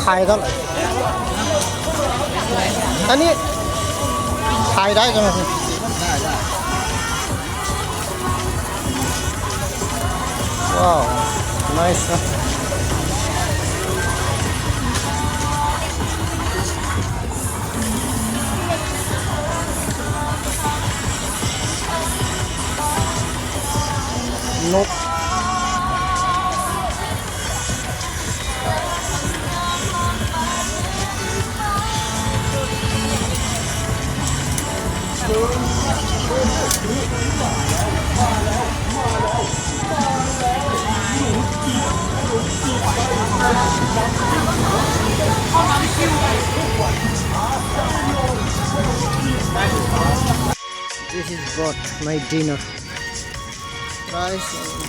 ขายเท่าไหร่อันนี้ขายได้ใช่ไหมครับว้าว nice นะนกThis is what my dinner. Rice.